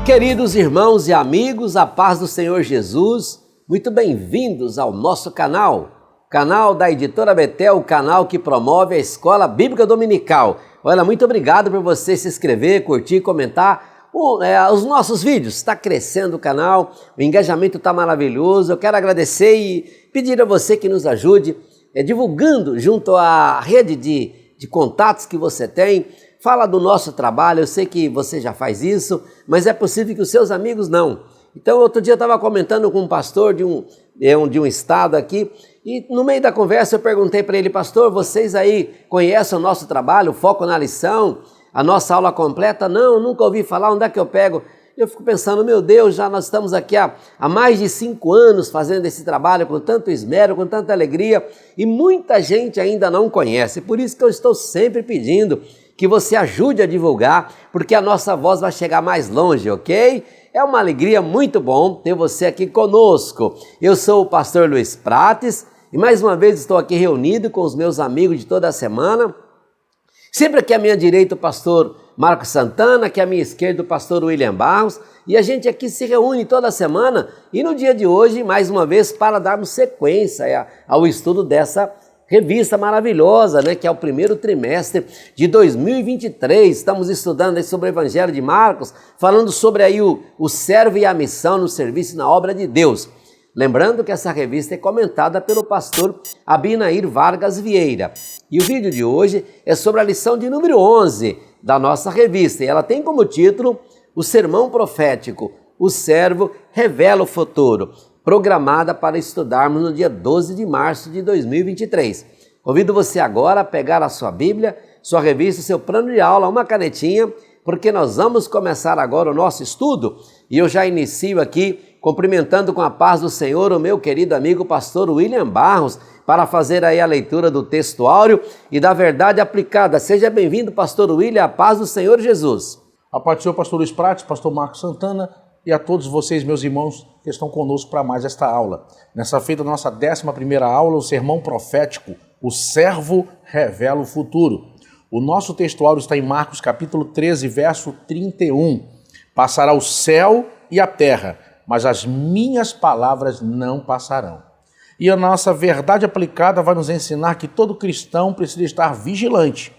Queridos irmãos e amigos, a paz do Senhor Jesus, muito bem-vindos ao nosso canal da Editora Betel, o canal que promove a Escola Bíblica Dominical. Olha, muito obrigado por você se inscrever, curtir, comentar os nossos vídeos. Está crescendo o canal, o engajamento está maravilhoso. Eu quero agradecer e pedir a você que nos ajude divulgando junto à rede de contatos que você tem. Fala do nosso trabalho, eu sei que você já faz isso, mas é possível que os seus amigos não. Então, outro dia eu estava comentando com um pastor de um estado aqui, e no meio da conversa eu perguntei para ele: pastor, vocês aí conhecem o nosso trabalho, foco na lição, a nossa aula completa? Não, nunca ouvi falar, onde é que eu pego? Eu fico pensando, meu Deus, já nós estamos aqui há mais de 5 anos fazendo esse trabalho com tanto esmero, com tanta alegria, e muita gente ainda não conhece. Por isso que eu estou sempre pedindo que você ajude a divulgar, porque a nossa voz vai chegar mais longe, ok? É uma alegria muito bom ter você aqui conosco. Eu sou o pastor Luiz Prates e mais uma vez estou aqui reunido com os meus amigos de toda a semana. Sempre aqui à minha direita o pastor Marcos Santana, aqui à minha esquerda o pastor William Barros, e a gente aqui se reúne toda semana e no dia de hoje, mais uma vez, para darmos sequência ao estudo dessa revista maravilhosa, né, que é o primeiro trimestre de 2023. Estamos estudando aí sobre o Evangelho de Marcos, falando sobre aí o servo e a missão no serviço e na obra de Deus. Lembrando que essa revista é comentada pelo pastor Abinair Vargas Vieira. E o vídeo de hoje é sobre a lição de número 11 da nossa revista. E ela tem como título o Sermão Profético, o servo revela o futuro, programada para estudarmos no dia 12 de março de 2023. Convido você agora a pegar a sua Bíblia, sua revista, seu plano de aula, uma canetinha, porque nós vamos começar agora o nosso estudo. E eu já inicio aqui cumprimentando com a paz do Senhor o meu querido amigo pastor William Barros, para fazer aí a leitura do texto áureo e da verdade aplicada. Seja bem-vindo, pastor William, a paz do Senhor Jesus. A paz do Senhor, pastor Luiz Prates, pastor Marcos Santana, e a todos vocês, meus irmãos, que estão conosco para mais esta aula. Nessa feita, nossa 11ª aula, o sermão profético, o servo revela o futuro. O nosso textuário está em Marcos capítulo 13, verso 31. Passará o céu e a terra, mas as minhas palavras não passarão. E a nossa verdade aplicada vai nos ensinar que todo cristão precisa estar vigilante,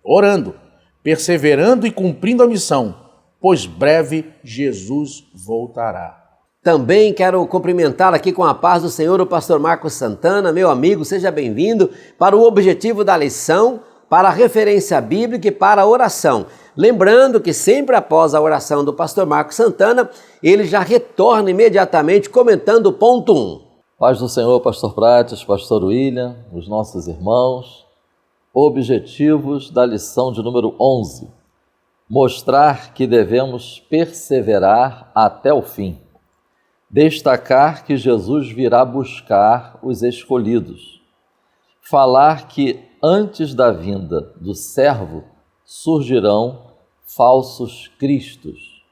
orando, perseverando e cumprindo a missão, pois breve Jesus voltará. Também quero cumprimentar aqui com a paz do Senhor o pastor Marcos Santana, meu amigo, seja bem-vindo para o objetivo da lição, para a referência bíblica e para a oração. Lembrando que sempre após a oração do pastor Marcos Santana, ele já retorna imediatamente comentando o ponto 1. Paz do Senhor, pastor Prates, pastor William, os nossos irmãos, objetivos da lição de número 11. Mostrar que devemos perseverar até o fim. Destacar que Jesus virá buscar os escolhidos. Falar que antes da vinda do servo surgirão falsos cristos.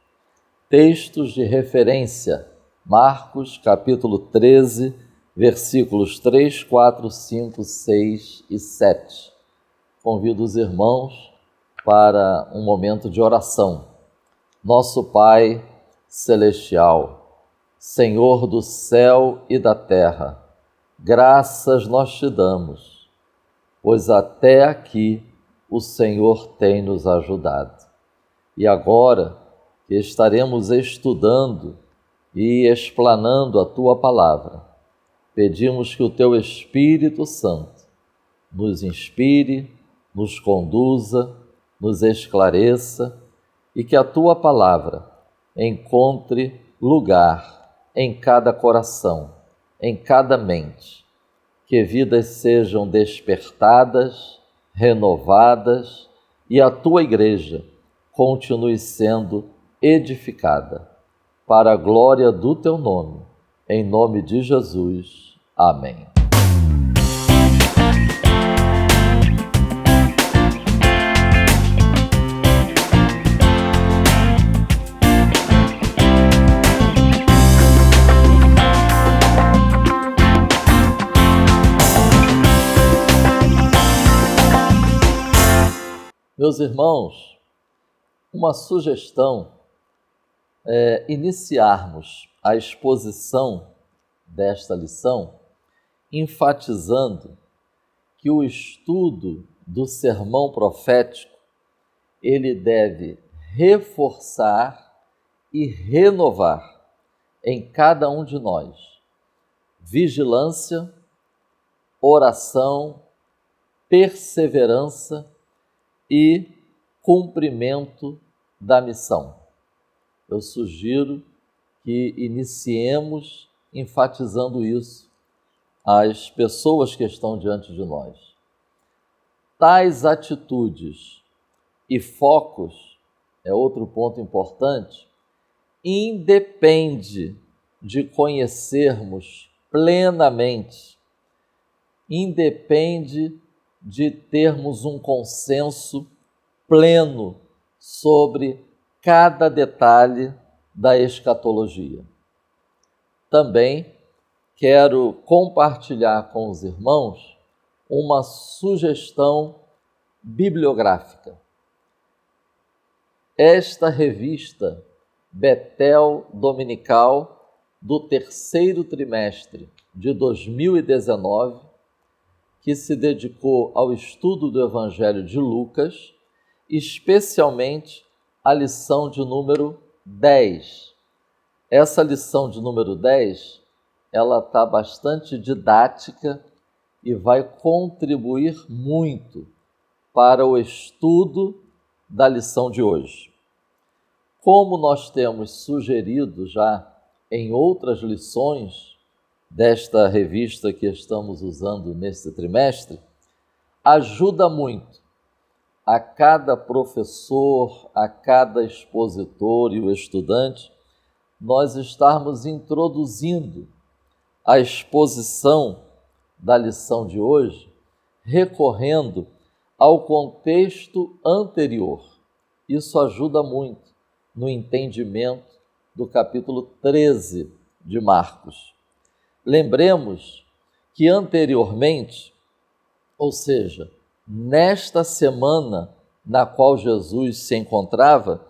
Textos de referência: Marcos capítulo 13, versículos 3, 4, 5, 6 e 7. Convido os irmãos para um momento de oração. Nosso Pai Celestial, Senhor do céu e da terra, graças nós te damos, pois até aqui o Senhor tem nos ajudado. E agora que estaremos estudando e explanando a Tua palavra, pedimos que o Teu Espírito Santo nos inspire, nos conduza, nos esclareça e que a Tua palavra encontre lugar em cada coração, em cada mente, que vidas sejam despertadas, renovadas e a Tua igreja continue sendo edificada. Para a glória do Teu nome, em nome de Jesus. Amém. Meus irmãos, uma sugestão iniciarmos a exposição desta lição enfatizando que o estudo do sermão profético ele deve reforçar e renovar em cada um de nós vigilância, oração, perseverança e cumprimento da missão. Eu sugiro que iniciemos enfatizando isso às pessoas que estão diante de nós. Tais atitudes e focos, é outro ponto importante, independe de conhecermos plenamente, independe de termos um consenso pleno sobre cada detalhe da escatologia. Também quero compartilhar com os irmãos uma sugestão bibliográfica. Esta revista Betel Dominical do terceiro trimestre de 2019, que se dedicou ao estudo do Evangelho de Lucas, especialmente a lição de número 10. Essa lição de número 10, ela está bastante didática e vai contribuir muito para o estudo da lição de hoje. Como nós temos sugerido já em outras lições desta revista que estamos usando neste trimestre, ajuda muito a cada professor, a cada expositor e o estudante, nós estarmos introduzindo a exposição da lição de hoje, recorrendo ao contexto anterior. Isso ajuda muito no entendimento do capítulo 13 de Marcos. Lembremos que anteriormente, ou seja, nesta semana na qual Jesus se encontrava,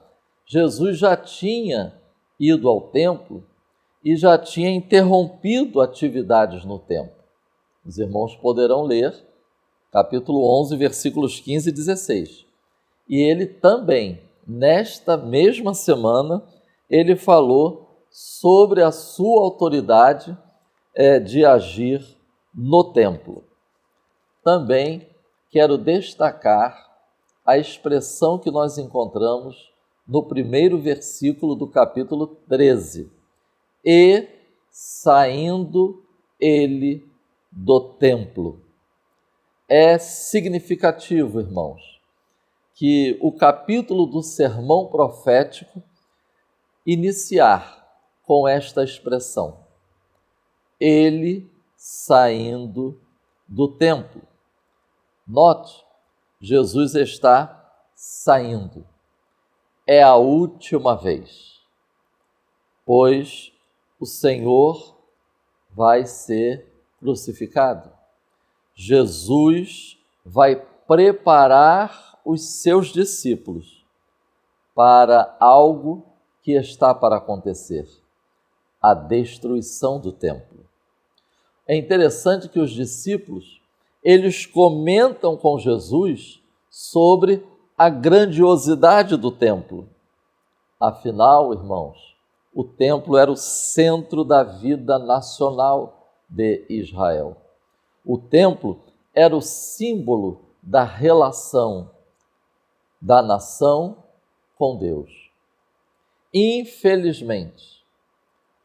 Jesus já tinha ido ao templo e já tinha interrompido atividades no templo. Os irmãos poderão ler capítulo 11, versículos 15 e 16. E ele também, nesta mesma semana, ele falou sobre a sua autoridade de agir no templo. Também quero destacar a expressão que nós encontramos no primeiro versículo do capítulo 13. E saindo ele do templo. É significativo, irmãos, que o capítulo do sermão profético iniciar com esta expressão. Ele saindo do templo. Note, Jesus está saindo. É a última vez, pois o Senhor vai ser crucificado. Jesus vai preparar os seus discípulos para algo que está para acontecer, a destruição do templo. É interessante que os discípulos, eles comentam com Jesus sobre a grandiosidade do templo. Afinal, irmãos, o templo era o centro da vida nacional de Israel. O templo era o símbolo da relação da nação com Deus. Infelizmente,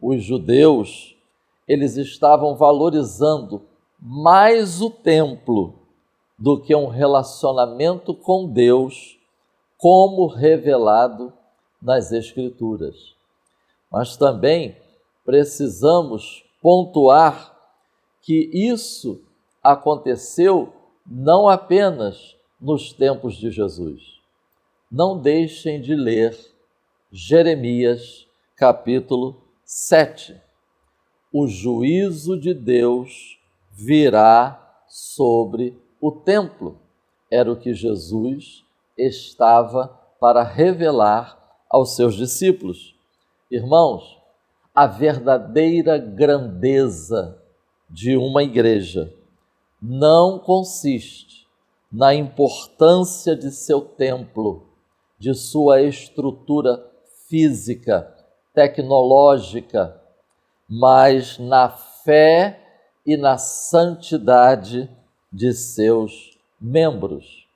os judeus, eles estavam valorizando mais o templo do que um relacionamento com Deus, como revelado nas Escrituras. Mas também precisamos pontuar que isso aconteceu não apenas nos tempos de Jesus. Não deixem de ler Jeremias, capítulo 7. O juízo de Deus virá sobre o templo. Era o que Jesus estava para revelar aos seus discípulos. Irmãos, a verdadeira grandeza de uma igreja não consiste na importância de seu templo, de sua estrutura física, tecnológica, mas na fé e na santidade de seus membros.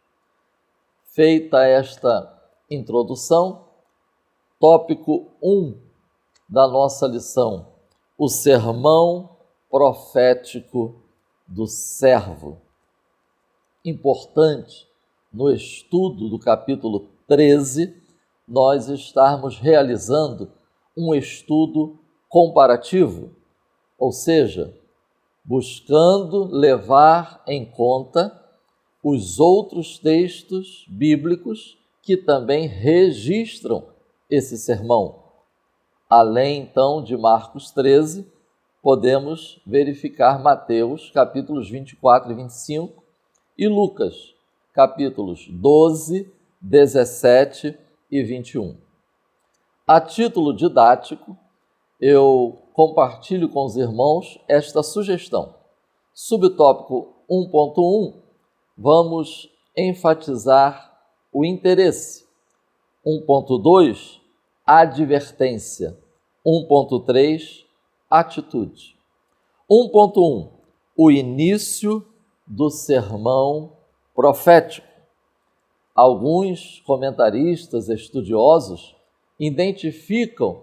Feita esta introdução, tópico 1 da nossa lição, o sermão profético do servo. Importante, no estudo do capítulo 13, nós estarmos realizando um estudo comparativo, ou seja, buscando levar em conta os outros textos bíblicos que também registram esse sermão. Além, então, de Marcos 13, podemos verificar Mateus, capítulos 24 e 25, e Lucas, capítulos 12, 17 e 21. A título didático, eu compartilho com os irmãos esta sugestão. Subtópico 1.1, vamos enfatizar o interesse. 1.2, advertência. 1.3, atitude. 1.1, o início do sermão profético. Alguns comentaristas estudiosos identificam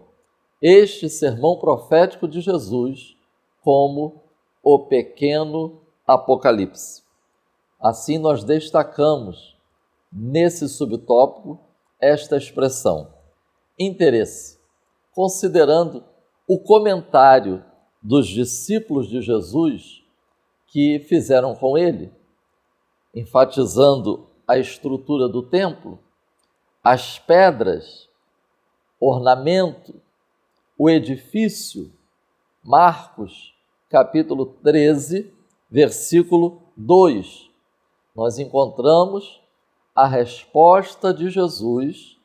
este sermão profético de Jesus como o pequeno Apocalipse. Assim, nós destacamos nesse subtópico esta expressão, interesse, considerando o comentário dos discípulos de Jesus que fizeram com ele, enfatizando a estrutura do templo, as pedras, ornamento, o edifício. Marcos, capítulo 13, versículo 2. Nós encontramos a resposta de Jesus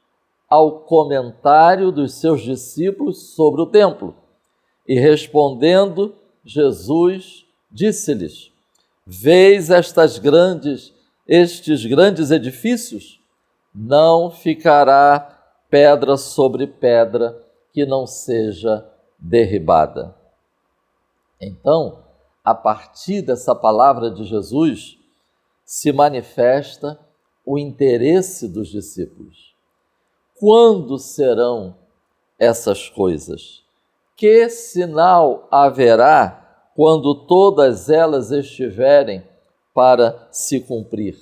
ao comentário dos seus discípulos sobre o templo. E respondendo, Jesus disse-lhes: Veis estes grandes edifícios? Não ficará pedra sobre pedra que não seja derribada. Então, a partir dessa palavra de Jesus, se manifesta o interesse dos discípulos. Quando serão essas coisas? Que sinal haverá quando todas elas estiverem para se cumprir?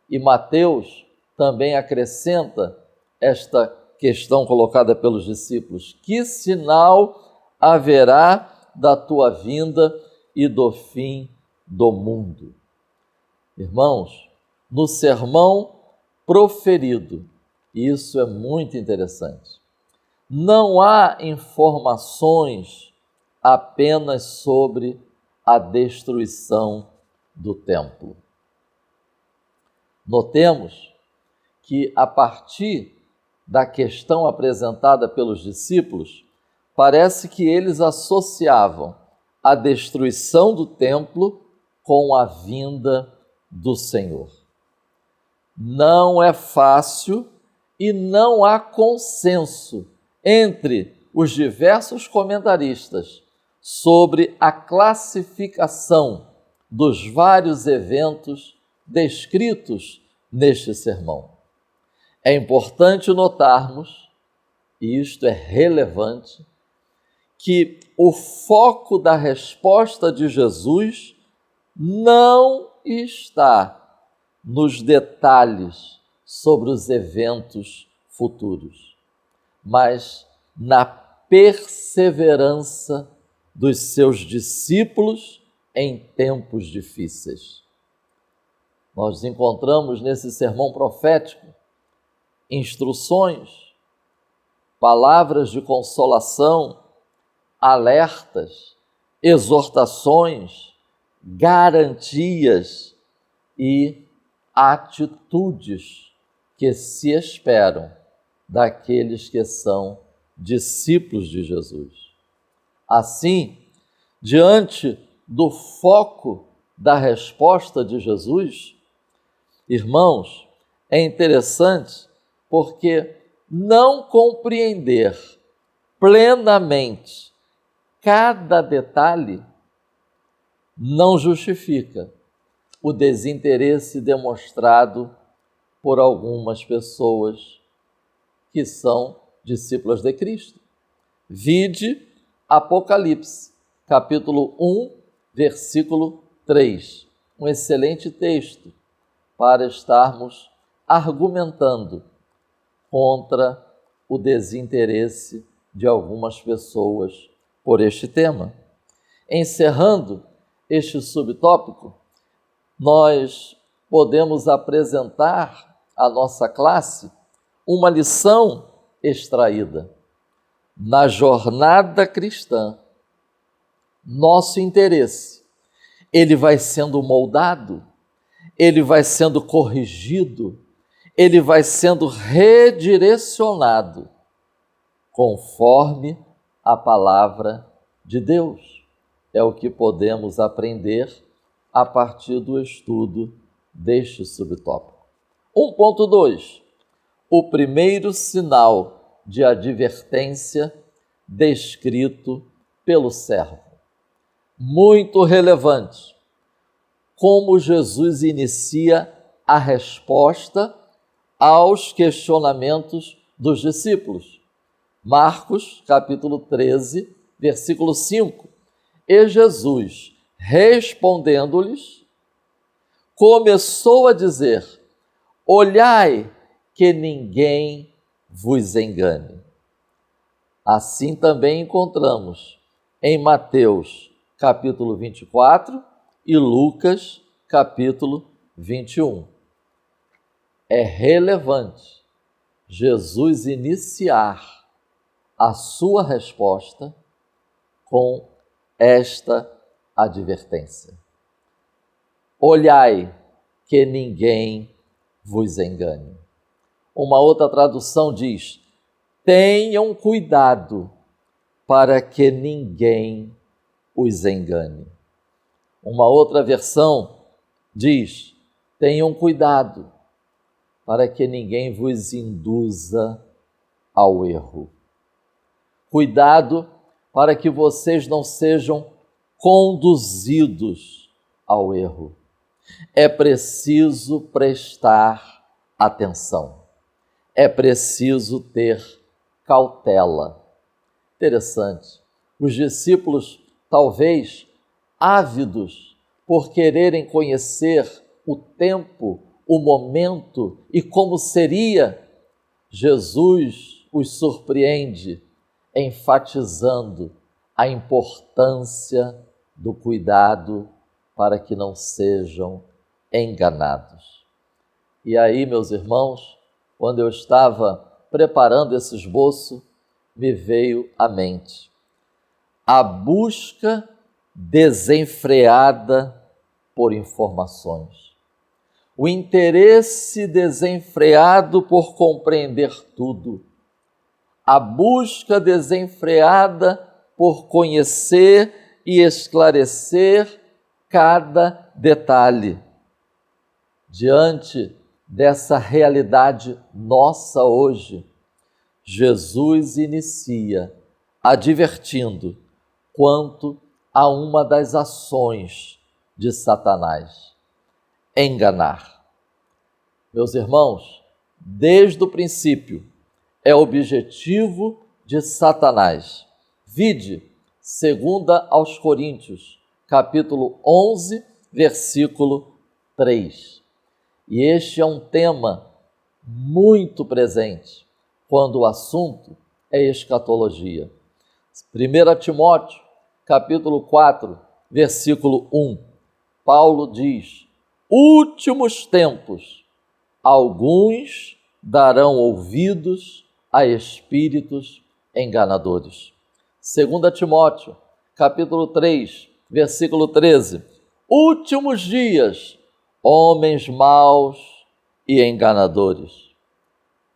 E Mateus também acrescenta esta questão colocada pelos discípulos: que sinal haverá da tua vinda e do fim do mundo? Irmãos, no sermão proferido, e isso é muito interessante, não há informações apenas sobre a destruição do templo. Notemos que, a partir da questão apresentada pelos discípulos, parece que eles associavam a destruição do templo com a vinda do Senhor. Não é fácil e não há consenso entre os diversos comentaristas sobre a classificação dos vários eventos descritos neste sermão. É importante notarmos, e isto é relevante, que o foco da resposta de Jesus não está nos detalhes sobre os eventos futuros, mas na perseverança dos seus discípulos em tempos difíceis. Nós encontramos nesse sermão profético instruções, palavras de consolação, alertas, exortações, garantias e atitudes que se esperam daqueles que são discípulos de Jesus. Assim, diante do foco da resposta de Jesus, irmãos, é interessante porque não compreender plenamente cada detalhe não justifica o desinteresse demonstrado por algumas pessoas que são discípulas de Cristo. Vide Apocalipse, capítulo 1, versículo 3. Um excelente texto para estarmos argumentando contra o desinteresse de algumas pessoas por este tema. Encerrando este subtópico, nós podemos apresentar à nossa classe uma lição extraída. Na jornada cristã, nosso interesse, ele vai sendo moldado, ele vai sendo corrigido, ele vai sendo redirecionado conforme a palavra de Deus. É o que podemos aprender a partir do estudo deste subtópico. 1.2. O primeiro sinal de advertência descrito pelo servo. Muito relevante. Como Jesus inicia a resposta aos questionamentos dos discípulos. Marcos, capítulo 13, versículo 5. E Jesus, respondendo-lhes, começou a dizer: olhai que ninguém vos engane. Assim também encontramos em Mateus, capítulo 24 e Lucas, capítulo 21. É relevante Jesus iniciar a sua resposta com esta advertência. Olhai que ninguém vos engane. Uma outra tradução diz: tenham cuidado para que ninguém os engane. Uma outra versão diz: tenham cuidado para que ninguém vos induza ao erro. Cuidado para que vocês não sejam conduzidos ao erro. É preciso prestar atenção. É preciso ter cautela. Interessante. Os discípulos, talvez ávidos por quererem conhecer o tempo, o momento e como seria, Jesus os surpreende, enfatizando a importância do cuidado para que não sejam enganados. E aí, meus irmãos, quando eu estava preparando esse esboço, me veio à mente a busca desenfreada por informações, o interesse desenfreado por compreender tudo, a busca desenfreada por conhecer e esclarecer cada detalhe. Diante dessa realidade nossa hoje, Jesus inicia advertindo quanto a uma das ações de Satanás: enganar. Meus irmãos, desde o princípio, é objetivo de Satanás. Vide 2 aos Coríntios, capítulo 11, versículo 3. E este é um tema muito presente quando o assunto é escatologia. 1 Timóteo, capítulo 4, versículo 1. Paulo diz: últimos tempos, alguns darão ouvidos a espíritos enganadores. 2 Timóteo, capítulo 3, versículo 13. Últimos dias, homens maus e enganadores.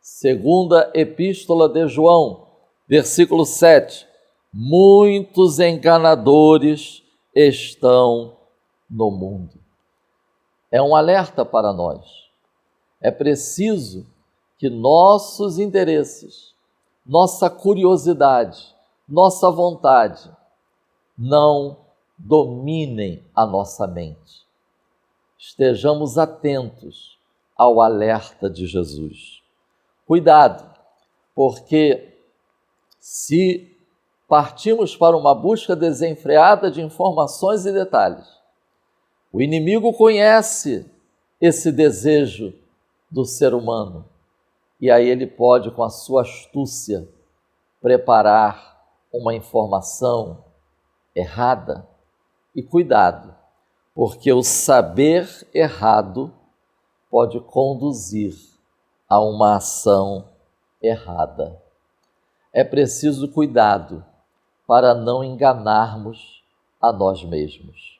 Segunda Epístola de João, Versículo 7. Muitos enganadores estão no mundo. É um alerta para nós. É preciso que nossos interesses, nossa curiosidade, nossa vontade não dominem a nossa mente. Estejamos atentos ao alerta de Jesus. Cuidado, porque se partimos para uma busca desenfreada de informações e detalhes, o inimigo conhece esse desejo do ser humano e aí ele pode, com a sua astúcia, preparar uma informação errada. E cuidado, porque o saber errado pode conduzir a uma ação errada. É preciso cuidado para não enganarmos a nós mesmos.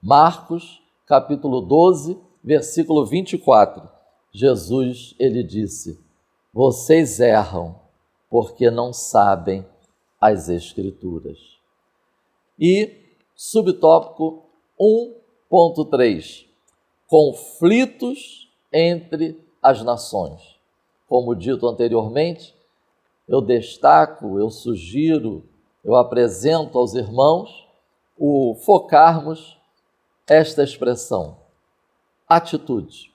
Marcos, capítulo 12, versículo 24. Jesus, ele disse: vocês erram porque não sabem as Escrituras. E subtópico 1.3, conflitos entre as nações. Como dito anteriormente, eu destaco, eu sugiro, eu apresento aos irmãos o focarmos esta expressão, atitude.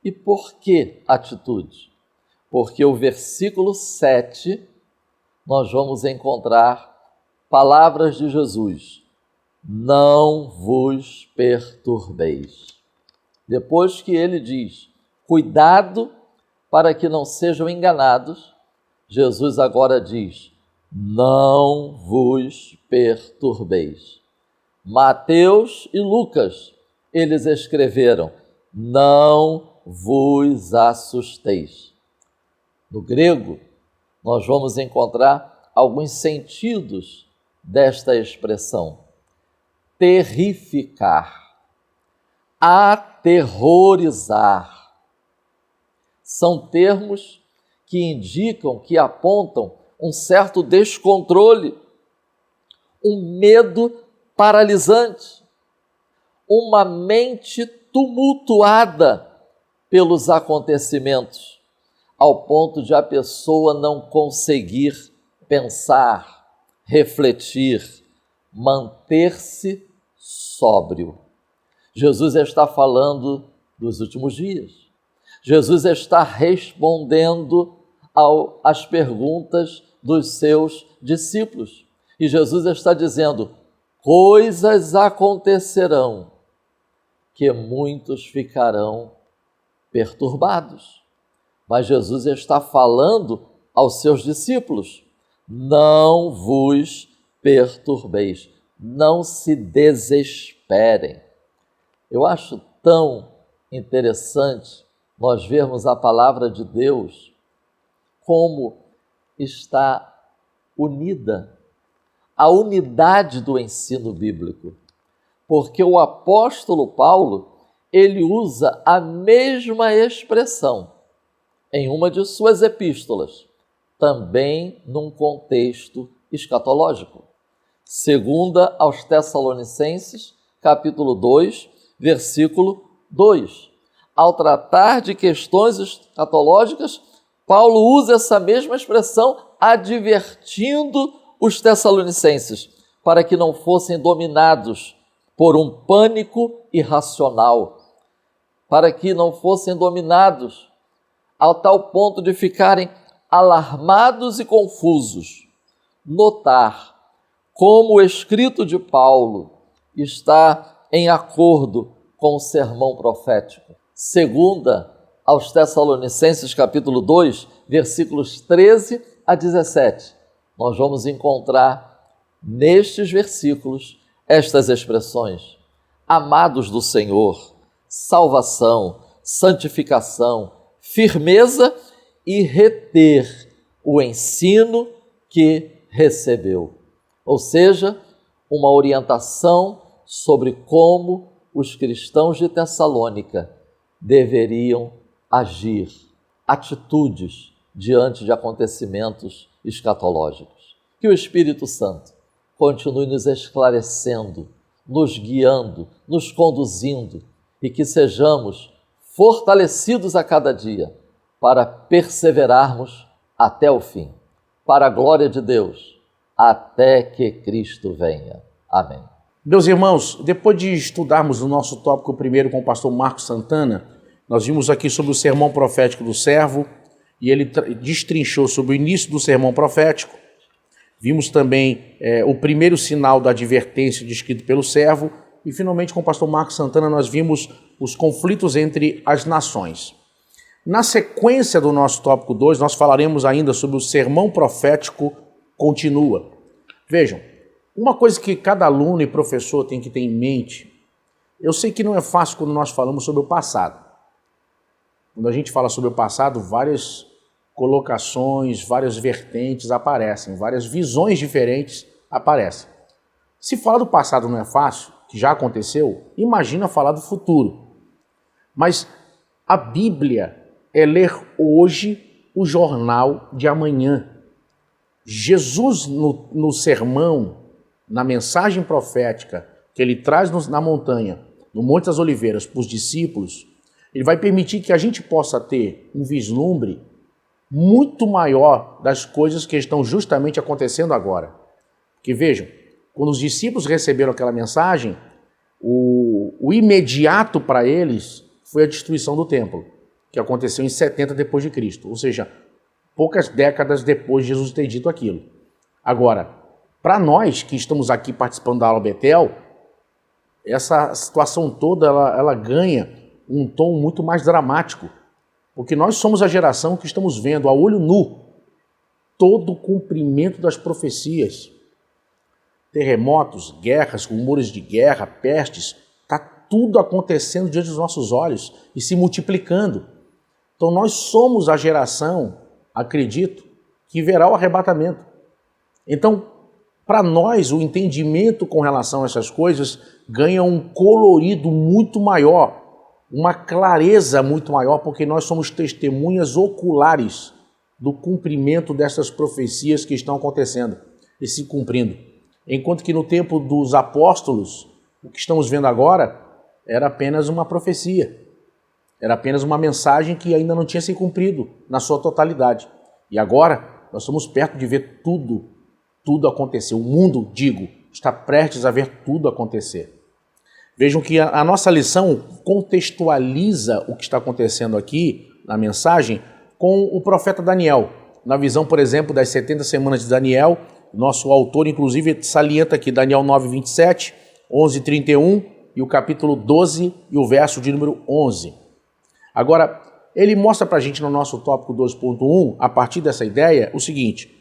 E por que atitude? Porque o versículo 7, nós vamos encontrar palavras de Jesus: não vos perturbeis. Depois que ele diz, cuidado para que não sejam enganados, Jesus agora diz, não vos perturbeis. Mateus e Lucas, eles escreveram, não vos assusteis. No grego, nós vamos encontrar alguns sentidos desta expressão. Terrificar, aterrorizar. São termos que indicam, que apontam um certo descontrole, um medo paralisante, uma mente tumultuada pelos acontecimentos, ao ponto de a pessoa não conseguir pensar, refletir, manter-se sóbrio. Jesus está falando dos últimos dias. Jesus está respondendo às perguntas dos seus discípulos. E Jesus está dizendo, coisas acontecerão que muitos ficarão perturbados. Mas Jesus está falando aos seus discípulos, não vos perturbeis, não se desesperem. Eu acho tão interessante nós vermos a palavra de Deus como está unida, a unidade do ensino bíblico. Porque o apóstolo Paulo, ele usa a mesma expressão em uma de suas epístolas, também num contexto escatológico. Segunda aos Tessalonicenses, capítulo 2, versículo 2. Ao tratar de questões escatológicas, Paulo usa essa mesma expressão, advertindo os tessalonicenses, para que não fossem dominados por um pânico irracional, para que não fossem dominados ao tal ponto de ficarem alarmados e confusos. Notar como o escrito de Paulo está em acordo com o sermão profético. Segunda aos Tessalonicenses, capítulo 2, versículos 13 a 17. Nós vamos encontrar nestes versículos estas expressões: amados do Senhor, salvação, santificação, firmeza e reter o ensino que recebeu. Ou seja, uma orientação sobre como os cristãos de Tessalônica deveriam agir, atitudes diante de acontecimentos escatológicos. Que o Espírito Santo continue nos esclarecendo, nos guiando, nos conduzindo e que sejamos fortalecidos a cada dia para perseverarmos até o fim, para a glória de Deus, até que Cristo venha. Amém. Meus irmãos, depois de estudarmos o nosso tópico primeiro com o pastor Marcos Santana, nós vimos aqui sobre o sermão profético do servo, e ele destrinchou sobre o início do sermão profético. Vimos também o primeiro sinal da advertência descrito pelo servo, e finalmente com o pastor Marcos Santana nós vimos os conflitos entre as nações. Na sequência do nosso tópico 2, nós falaremos ainda sobre o sermão profético continua. Vejam, uma coisa que cada aluno e professor tem que ter em mente, eu sei que não é fácil quando nós falamos sobre o passado. Quando a gente fala sobre o passado, várias colocações, várias vertentes aparecem, várias visões diferentes aparecem. Se falar do passado não é fácil, que já aconteceu, imagina falar do futuro. Mas a Bíblia é ler hoje o jornal de amanhã. Jesus, no sermão, na mensagem profética que ele traz na montanha, no Monte das Oliveiras, para os discípulos, ele vai permitir que a gente possa ter um vislumbre muito maior das coisas que estão justamente acontecendo agora. Porque vejam, quando os discípulos receberam aquela mensagem, o imediato para eles foi a destruição do templo, que aconteceu em 70 depois de Cristo, ou seja, poucas décadas depois de Jesus ter dito aquilo. Agora, para nós que estamos aqui participando da aula Betel, essa situação toda ela ganha um tom muito mais dramático, porque nós somos a geração que estamos vendo a olho nu todo o cumprimento das profecias. Terremotos, guerras, rumores de guerra, pestes, está tudo acontecendo diante dos nossos olhos e se multiplicando. Então nós somos a geração, acredito, que verá o arrebatamento. Então, para nós, o entendimento com relação a essas coisas ganha um colorido muito maior, uma clareza muito maior, porque nós somos testemunhas oculares do cumprimento dessas profecias que estão acontecendo e se cumprindo. Enquanto que no tempo dos apóstolos, o que estamos vendo agora era apenas uma profecia, era apenas uma mensagem que ainda não tinha se cumprido na sua totalidade. E agora nós estamos perto de ver tudo acontecer. O mundo, digo, está prestes a ver tudo acontecer. Vejam que a nossa lição contextualiza o que está acontecendo aqui na mensagem com o profeta Daniel. Na visão, por exemplo, das 70 semanas de Daniel, nosso autor, inclusive, salienta aqui Daniel 9:27, 11:31 e o capítulo 12 e o verso de número 11. Agora, ele mostra para a gente no nosso tópico 2.1, a partir dessa ideia, o seguinte: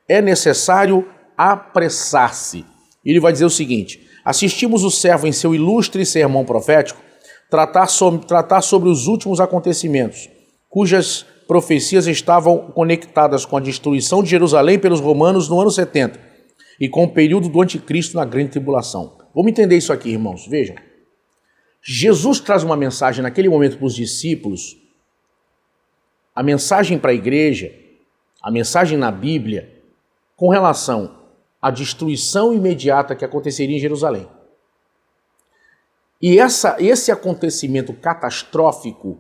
é necessário apressar-se. Ele vai dizer o seguinte: assistimos o servo em seu ilustre sermão profético tratar sobre os últimos acontecimentos, cujas profecias estavam conectadas com a destruição de Jerusalém pelos romanos no ano 70 e com o período do anticristo na grande tribulação. Vamos entender isso aqui, irmãos. Vejam, Jesus traz uma mensagem naquele momento para os discípulos, a mensagem para a igreja, a mensagem na Bíblia, com relação à destruição imediata que aconteceria em Jerusalém. E esse acontecimento catastrófico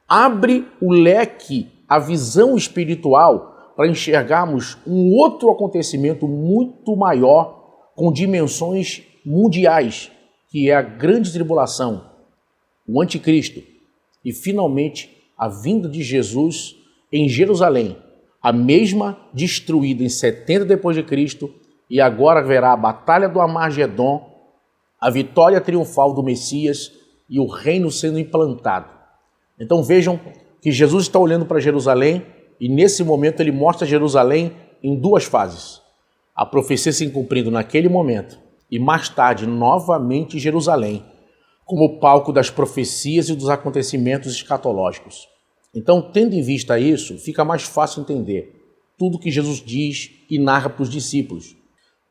abre o leque, a visão espiritual, para enxergarmos um outro acontecimento muito maior, com dimensões mundiais, que é a grande tribulação, o anticristo, e finalmente a vinda de Jesus em Jerusalém, a mesma destruída em 70 depois de Cristo, e agora haverá a batalha do Armagedon, a vitória triunfal do Messias e o reino sendo implantado. Então vejam que Jesus está olhando para Jerusalém e nesse momento ele mostra Jerusalém em duas fases. A profecia se cumprindo naquele momento e mais tarde novamente Jerusalém como palco das profecias e dos acontecimentos escatológicos. Então, tendo em vista isso, fica mais fácil entender tudo que Jesus diz e narra para os discípulos.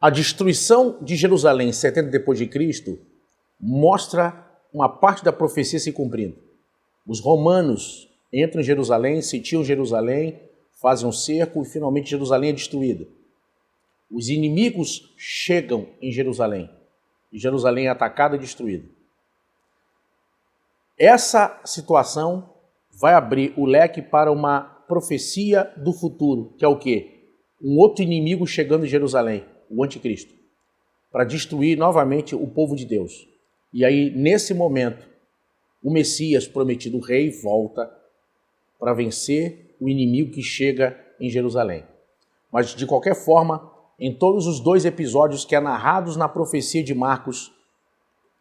A destruição de Jerusalém 70 depois de Cristo mostra uma parte da profecia se cumprindo. Os romanos entram em Jerusalém, sitiam Jerusalém, fazem um cerco e finalmente Jerusalém é destruída. Os inimigos chegam em Jerusalém e Jerusalém é atacada e destruída. Essa situação vai abrir o leque para uma profecia do futuro, que é o quê? Um outro inimigo chegando em Jerusalém, o anticristo, para destruir novamente o povo de Deus. E aí, nesse momento, o Messias, prometido o rei, volta para vencer o inimigo que chega em Jerusalém. Mas, de qualquer forma, em todos os 2 episódios que é narrados na profecia de Marcos,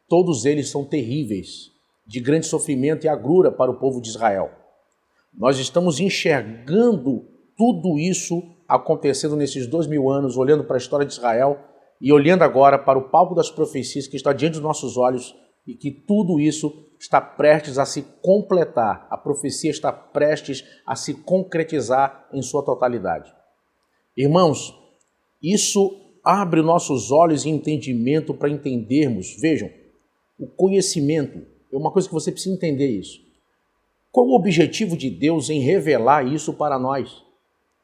todos eles são terríveis, de grande sofrimento e agrura para o povo de Israel. Nós estamos enxergando tudo isso acontecendo nesses 2000 anos, olhando para a história de Israel e olhando agora para o palco das profecias que está diante dos nossos olhos e que tudo isso está prestes a se completar. A profecia está prestes a se concretizar em sua totalidade. Irmãos, isso abre nossos olhos e entendimento para entendermos. Vejam, o conhecimento é uma coisa que você precisa entender isso. Qual o objetivo de Deus em revelar isso para nós?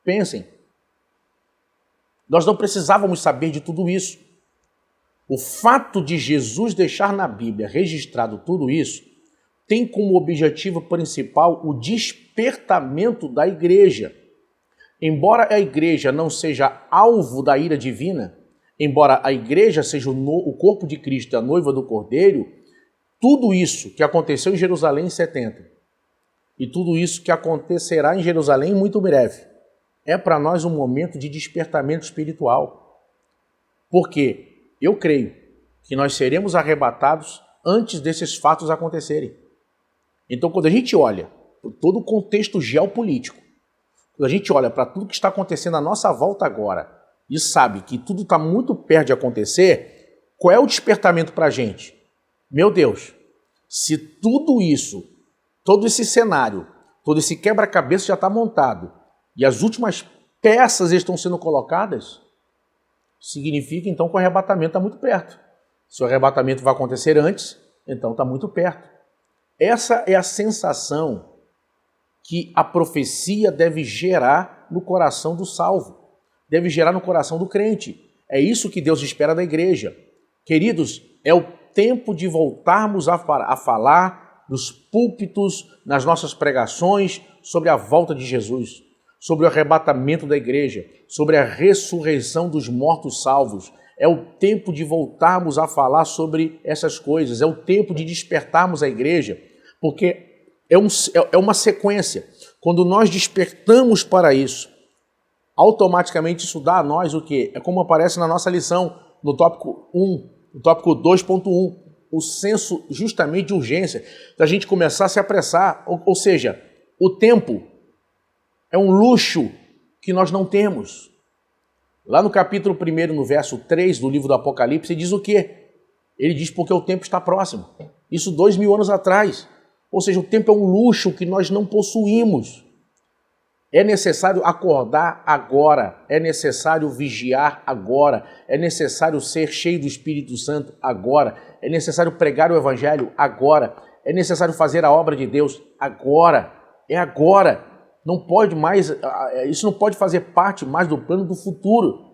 Pensem. Nós não precisávamos saber de tudo isso. O fato de Jesus deixar na Bíblia registrado tudo isso tem como objetivo principal o despertamento da igreja. Embora a igreja não seja alvo da ira divina, embora a igreja seja o corpo de Cristo, a noiva do Cordeiro, tudo isso que aconteceu em Jerusalém em 70 e tudo isso que acontecerá em Jerusalém muito breve é para nós um momento de despertamento espiritual. Porque eu creio que nós seremos arrebatados antes desses fatos acontecerem. Então, quando a gente olha para todo o contexto geopolítico, quando a gente olha para tudo que está acontecendo à nossa volta agora e sabe que tudo está muito perto de acontecer, qual é o despertamento para a gente? Meu Deus, se tudo isso, todo esse cenário, todo esse quebra-cabeça já está montado e as últimas peças estão sendo colocadas, significa então que o arrebatamento está muito perto. Se o arrebatamento vai acontecer antes, então está muito perto. Essa é a sensação que a profecia deve gerar no coração do salvo, deve gerar no coração do crente. É isso que Deus espera da igreja. Queridos, é o tempo de voltarmos a falar nos púlpitos, nas nossas pregações, sobre a volta de Jesus, sobre o arrebatamento da igreja, sobre a ressurreição dos mortos salvos. É o tempo de voltarmos a falar sobre essas coisas, é o tempo de despertarmos a igreja, porque é uma sequência. Quando nós despertamos para isso, automaticamente isso dá a nós o quê? É como aparece na nossa lição, no tópico 1, no tópico 2.1, o senso justamente de urgência, da gente começar a se apressar, ou seja, o tempo é um luxo que nós não temos. Lá no capítulo 1, no verso 3 do livro do Apocalipse, diz o quê? Ele diz porque o tempo está próximo. Isso 2000 anos atrás. Ou seja, o tempo é um luxo que nós não possuímos. É necessário acordar agora, é necessário vigiar agora, é necessário ser cheio do Espírito Santo agora, é necessário pregar o Evangelho agora, é necessário fazer a obra de Deus agora, é agora. Não pode mais, isso não pode fazer parte mais do plano do futuro.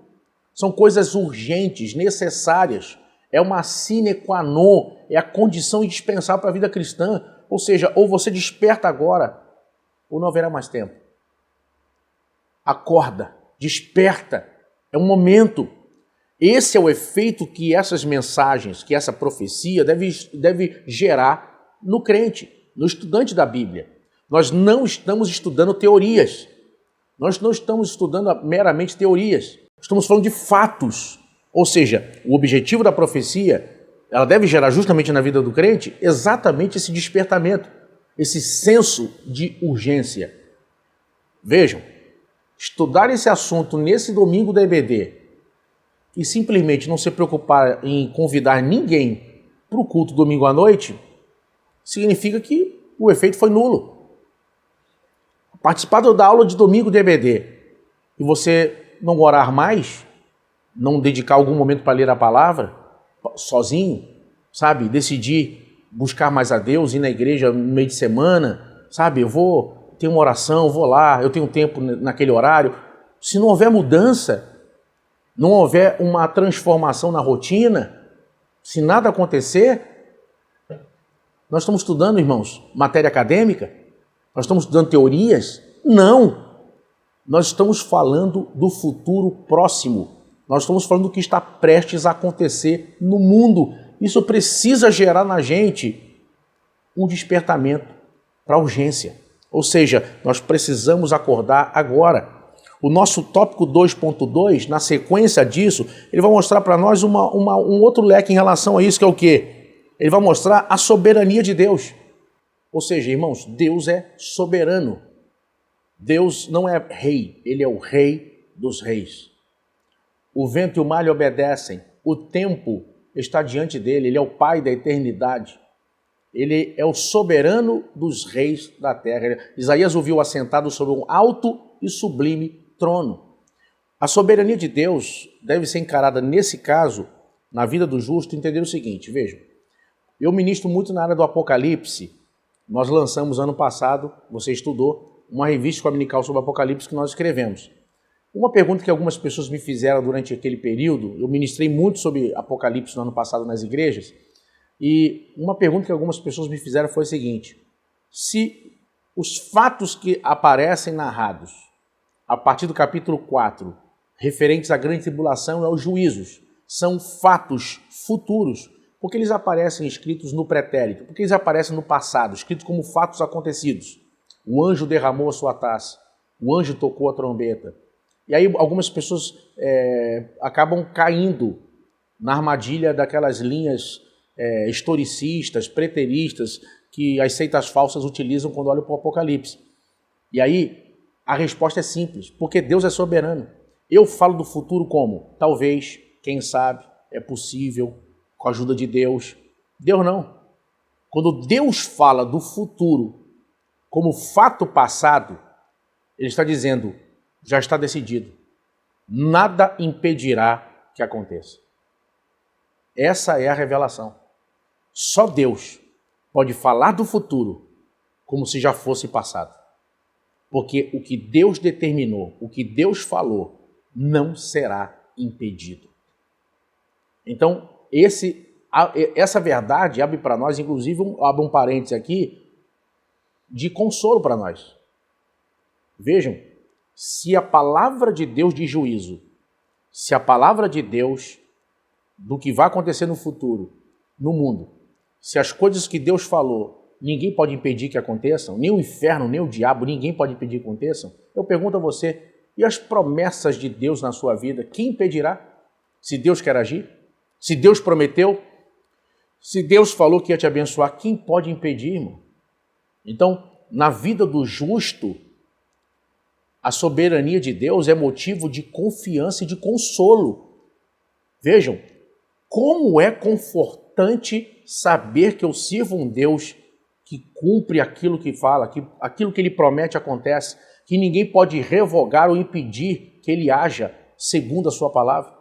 São coisas urgentes, necessárias. É uma sine qua non, é a condição indispensável para a vida cristã. Ou seja, ou você desperta agora, ou não haverá mais tempo. Acorda, desperta, é um momento. Esse é o efeito que essas mensagens, que essa profecia deve gerar no crente, no estudante da Bíblia. Nós não estamos estudando teorias. Nós não estamos estudando meramente teorias. Estamos falando de fatos. Ou seja, o objetivo da profecia, ela deve gerar justamente na vida do crente exatamente esse despertamento, esse senso de urgência. Vejam, estudar esse assunto nesse domingo da EBD e simplesmente não se preocupar em convidar ninguém para o culto domingo à noite, significa que o efeito foi nulo. Participar da aula de domingo de EBD e você não orar mais, não dedicar algum momento para ler a palavra, sozinho, sabe? Decidir buscar mais a Deus, ir na igreja no meio de semana, sabe? Eu vou tenho uma oração, vou lá, eu tenho tempo naquele horário. Se não houver mudança, não houver uma transformação na rotina, se nada acontecer, nós estamos estudando, irmãos, matéria acadêmica? Nós estamos estudando teorias? Não! Nós estamos falando do futuro próximo. Nós estamos falando do que está prestes a acontecer no mundo. Isso precisa gerar na gente um despertamento para a urgência. Ou seja, nós precisamos acordar agora. O nosso tópico 2.2, na sequência disso, ele vai mostrar para nós um outro leque em relação a isso, que é o quê? Ele vai mostrar a soberania de Deus. Ou seja, irmãos, Deus é soberano. Deus não é rei, ele é o rei dos reis. O vento e o mar lhe obedecem, o tempo está diante dele, ele é o Pai da eternidade. Ele é o soberano dos reis da terra. Isaías o viu assentado sobre um alto e sublime trono. A soberania de Deus deve ser encarada, nesse caso, na vida do justo, entender o seguinte, vejam, eu ministro muito na área do Apocalipse. Nós lançamos ano passado, você estudou, uma revista dominical sobre o Apocalipse que nós escrevemos. Uma pergunta que algumas pessoas me fizeram durante aquele período, eu ministrei muito sobre Apocalipse no ano passado nas igrejas, e uma pergunta que algumas pessoas me fizeram foi a seguinte: se os fatos que aparecem narrados a partir do capítulo 4, referentes à grande tribulação e aos juízos, são fatos futuros, porque eles aparecem escritos no pretérito, porque eles aparecem no passado, escritos como fatos acontecidos. O anjo derramou a sua taça, o anjo tocou a trombeta. E aí algumas pessoas acabam caindo na armadilha daquelas linhas historicistas, preteristas, que as seitas falsas utilizam quando olham para o Apocalipse. E aí a resposta é simples, porque Deus é soberano. Eu falo do futuro como? Talvez, quem sabe, é possível, com a ajuda de Deus. Deus não. Quando Deus fala do futuro como fato passado, ele está dizendo, já está decidido. Nada impedirá que aconteça. Essa é a revelação. Só Deus pode falar do futuro como se já fosse passado. Porque o que Deus determinou, o que Deus falou, não será impedido. Então, essa verdade abre para nós, inclusive, abre um parênteses aqui, de consolo para nós. Vejam, se a palavra de Deus de juízo, se a palavra de Deus do que vai acontecer no futuro, no mundo, se as coisas que Deus falou, ninguém pode impedir que aconteçam, nem o inferno, nem o diabo, ninguém pode impedir que aconteçam, eu pergunto a você, e as promessas de Deus na sua vida, quem impedirá? Se Deus quer agir? Se Deus prometeu? Se Deus falou que ia te abençoar, quem pode impedir, irmão? Então, na vida do justo, a soberania de Deus é motivo de confiança e de consolo. Vejam, como é confortante saber que eu sirvo um Deus que cumpre aquilo que fala, que aquilo que ele promete acontece, que ninguém pode revogar ou impedir que ele haja segundo a sua palavra.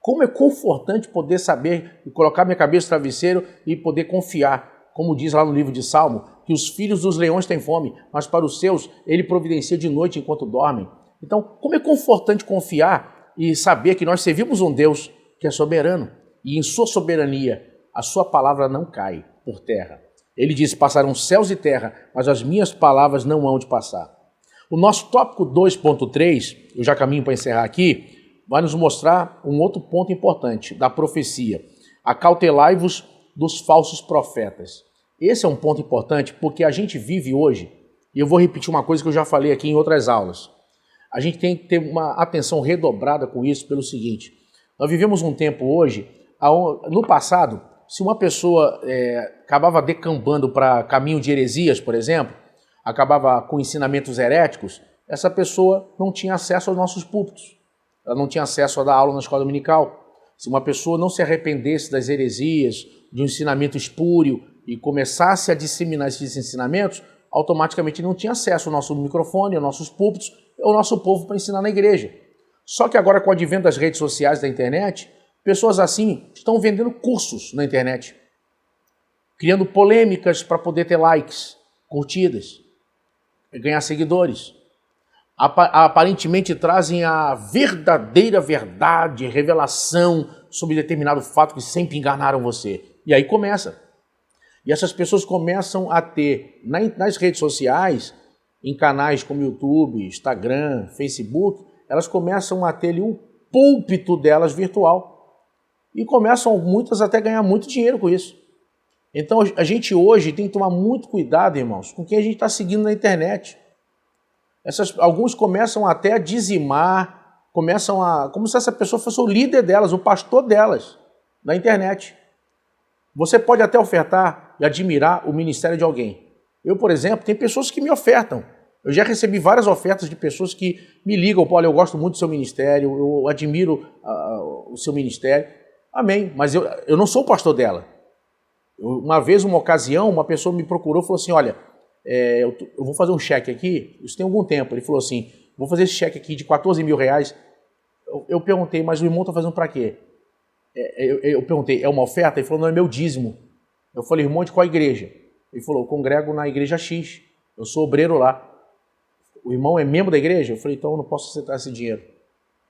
Como é confortante poder saber e colocar minha cabeça no travesseiro e poder confiar, como diz lá no livro de Salmo, que os filhos dos leões têm fome, mas para os seus ele providencia de noite enquanto dormem. Então, como é confortante confiar e saber que nós servimos um Deus que é soberano e em sua soberania a sua palavra não cai por terra. Ele diz, passarão céus e terra, mas as minhas palavras não hão de passar. O nosso tópico 2.3, eu já caminho para encerrar aqui, vai nos mostrar um outro ponto importante da profecia. Acautelai-vos dos falsos profetas. Esse é um ponto importante porque a gente vive hoje, e eu vou repetir uma coisa que eu já falei aqui em outras aulas, a gente tem que ter uma atenção redobrada com isso pelo seguinte, nós vivemos um tempo hoje, no passado, se uma pessoa acabava decambando para caminho de heresias, por exemplo, acabava com ensinamentos heréticos, essa pessoa não tinha acesso aos nossos púlpitos, ela não tinha acesso a dar aula na escola dominical. Se uma pessoa não se arrependesse das heresias, de um ensinamento espúrio e começasse a disseminar esses ensinamentos, automaticamente não tinha acesso ao nosso microfone, aos nossos púlpitos, ao nosso povo para ensinar na igreja. Só que agora, com o advento das redes sociais da internet, pessoas assim estão vendendo cursos na internet, criando polêmicas para poder ter likes, curtidas. ganhar seguidores. Aparentemente trazem a verdadeira verdade, revelação sobre determinado fato que sempre enganaram você. E aí começa. E essas pessoas começam a ter, nas redes sociais, em canais como YouTube, Instagram, Facebook, elas começam a ter ali um púlpito delas virtual. E começam muitas até a ganhar muito dinheiro com isso. Então a gente hoje tem que tomar muito cuidado, irmãos, com quem a gente está seguindo na internet. Alguns começam até a dizimar, como se essa pessoa fosse o líder delas, o pastor delas, na internet. Você pode até ofertar e admirar o ministério de alguém. Eu, por exemplo, tem pessoas que me ofertam. Eu já recebi várias ofertas de pessoas que me ligam, olha, eu gosto muito do seu ministério, eu admiro o seu ministério. Amém, mas eu não sou o pastor dela. Uma vez, uma ocasião, uma pessoa me procurou e falou assim, olha, eu vou fazer um cheque aqui, isso tem algum tempo. Ele falou assim, vou fazer esse cheque aqui de 14 mil reais. Eu perguntei, mas o irmão está fazendo para quê? Eu perguntei, é uma oferta? Ele falou, não, é meu dízimo. Eu falei, irmão, de qual igreja? Ele falou, eu congrego na igreja X, eu sou obreiro lá. O irmão é membro da igreja? Eu falei, então eu não posso aceitar esse dinheiro.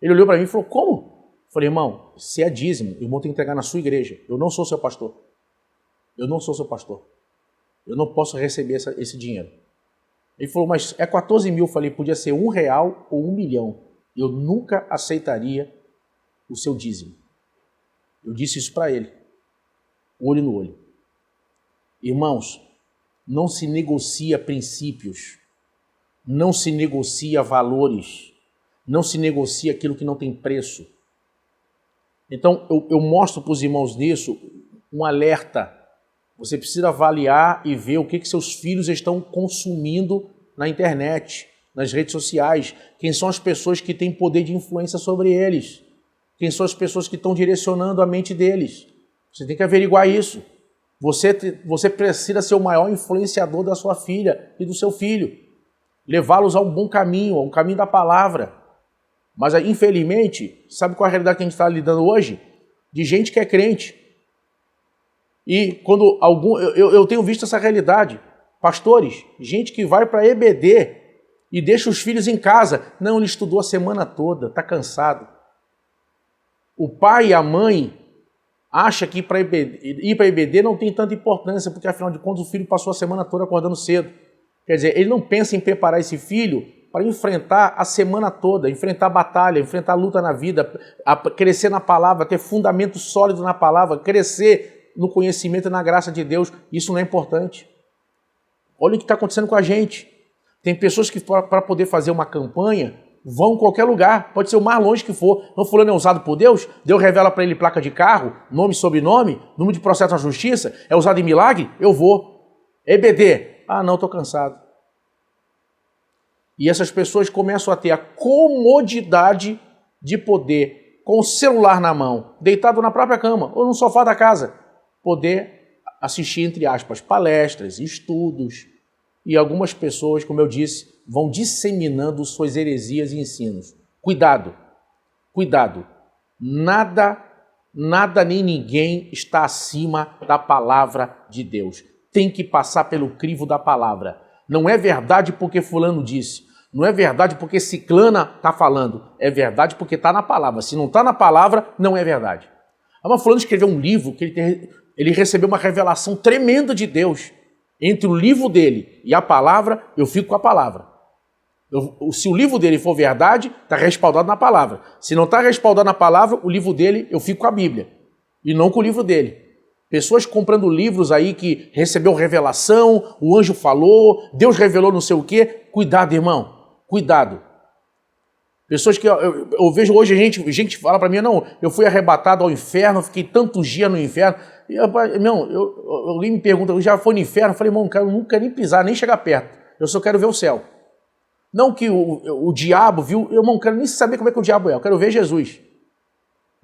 Ele olhou para mim e falou, como? Eu falei, irmão, se é dízimo, o irmão tem que entregar na sua igreja. Eu não sou seu pastor. Eu não sou seu pastor. Eu não posso receber esse dinheiro. Ele falou, mas é 14 mil. Eu falei, podia ser R$1 ou 1 milhão. Eu nunca aceitaria o seu dízimo. Eu disse isso para ele, olho no olho. Irmãos, não se negocia princípios, não se negocia valores, não se negocia aquilo que não tem preço. Então, eu mostro para os irmãos nisso um alerta. Você precisa avaliar e ver o que seus filhos estão consumindo na internet, nas redes sociais. Quem são as pessoas que têm poder de influência sobre eles? Quem são as pessoas que estão direcionando a mente deles? Você tem que averiguar isso. Você precisa ser o maior influenciador da sua filha e do seu filho. Levá-los a um bom caminho, a um caminho da palavra. Mas, infelizmente, sabe qual é a realidade que a gente está lidando hoje? De gente que é crente. E quando eu tenho visto essa realidade, pastores, gente que vai para EBD e deixa os filhos em casa. Não, ele estudou a semana toda, está cansado. O pai e a mãe acham que ir para EBD não tem tanta importância, porque afinal de contas o filho passou a semana toda acordando cedo. Quer dizer, ele não pensa em preparar esse filho para enfrentar a semana toda, enfrentar a batalha, enfrentar a luta na vida, crescer na palavra, ter fundamento sólido na palavra, crescer no conhecimento e na graça de Deus. Isso não é importante. Olha o que está acontecendo com a gente. Tem pessoas que, para poder fazer uma campanha, vão em qualquer lugar, pode ser o mais longe que for. Não, fulano é usado por Deus, Deus revela para ele placa de carro, nome e sobrenome, número de processo na justiça, é usado em milagre, eu vou. EBD, ah não, estou cansado. E essas pessoas começam a ter a comodidade de poder, com o celular na mão, deitado na própria cama ou no sofá da casa, poder assistir, entre aspas, palestras, estudos. E algumas pessoas, como eu disse, vão disseminando suas heresias e ensinos. Cuidado, cuidado. Nada nem ninguém está acima da palavra de Deus. Tem que passar pelo crivo da palavra. Não é verdade porque fulano disse. Não é verdade porque ciclana está falando. É verdade porque está na palavra. Se não está na palavra, não é verdade. Mas fulano escreveu um livro que ele recebeu uma revelação tremenda de Deus. Entre o livro dele e a palavra, eu fico com a palavra. Se o livro dele for verdade, está respaldado na palavra. Se não está respaldado na palavra, o livro dele, eu fico com a Bíblia. E não com o livro dele. Pessoas comprando livros aí que recebeu revelação, o anjo falou, Deus revelou não sei o quê. Cuidado, irmão. Cuidado. Pessoas que eu vejo hoje, gente fala para mim, não, eu fui arrebatado ao inferno, fiquei tantos dias no inferno. E, alguém me pergunta, eu já foi no inferno? Eu falei, irmão, eu nunca nem pisar, nem chegar perto. Eu só quero ver o céu. Não que o diabo viu, eu não quero nem saber como é que o diabo é, eu quero ver Jesus.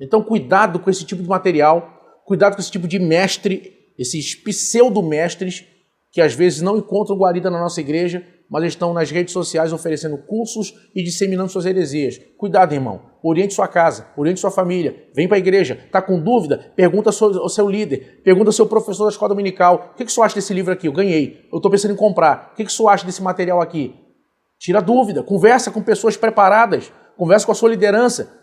Então cuidado com esse tipo de material, cuidado com esse tipo de mestre, esses pseudo-mestres que às vezes não encontram guarida na nossa igreja, mas estão nas redes sociais oferecendo cursos e disseminando suas heresias. Cuidado, irmão. Oriente sua casa, oriente sua família. Vem para a igreja. Está com dúvida? Pergunta ao seu líder. Pergunta ao seu professor da escola dominical. O que você acha desse livro aqui? Eu ganhei. Eu estou pensando em comprar. O que você acha desse material aqui? Tira dúvida, conversa com pessoas preparadas, conversa com a sua liderança.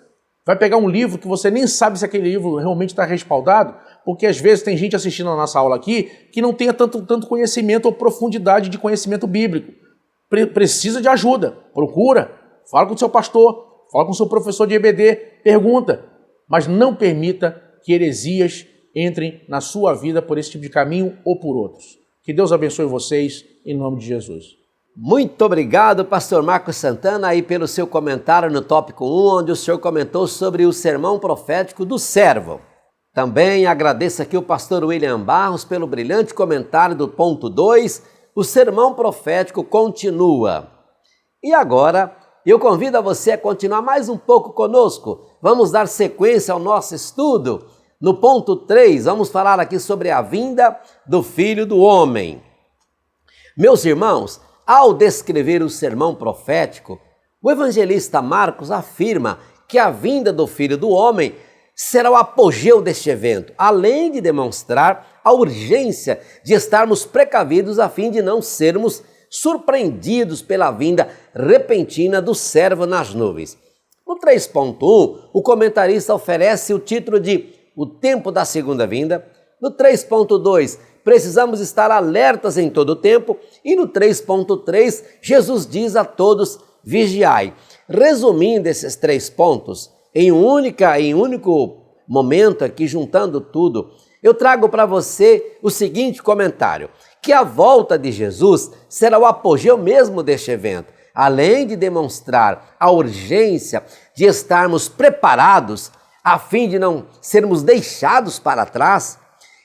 Vai pegar um livro que você nem sabe se aquele livro realmente está respaldado, porque às vezes tem gente assistindo a nossa aula aqui que não tenha tanto conhecimento ou profundidade de conhecimento bíblico. Precisa de ajuda, procura, fala com o seu pastor, fala com o seu professor de EBD, pergunta, mas não permita que heresias entrem na sua vida por esse tipo de caminho ou por outros. Que Deus abençoe vocês, em nome de Jesus. Muito obrigado, pastor Marcos Santana, aí pelo seu comentário no tópico 1, onde o senhor comentou sobre o sermão profético do servo. Também agradeço aqui o pastor William Barros pelo brilhante comentário do ponto 2, o sermão profético continua. E agora, eu convido a você a continuar mais um pouco conosco. Vamos dar sequência ao nosso estudo. No ponto 3, vamos falar aqui sobre a vinda do Filho do Homem. Meus irmãos, ao descrever o sermão profético, o evangelista Marcos afirma que a vinda do Filho do Homem será o apogeu deste evento, além de demonstrar a urgência de estarmos precavidos a fim de não sermos surpreendidos pela vinda repentina do servo nas nuvens. No 3.1, o comentarista oferece o título de O Tempo da Segunda Vinda. No 3.2, precisamos estar alertas em todo o tempo. E no 3.3, Jesus diz a todos, vigiai. Resumindo esses 3 pontos, em um único momento aqui, juntando tudo, eu trago para você o seguinte comentário, que a volta de Jesus será o apogeu mesmo deste evento, além de demonstrar a urgência de estarmos preparados a fim de não sermos deixados para trás.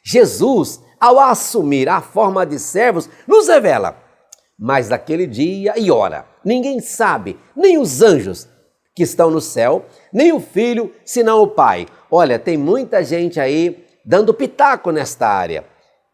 Jesus, ao assumir a forma de servos, nos revela, mas naquele dia e hora, ninguém sabe, nem os anjos que estão no céu, nem o Filho, senão o Pai. Olha, tem muita gente aí dando pitaco nesta área,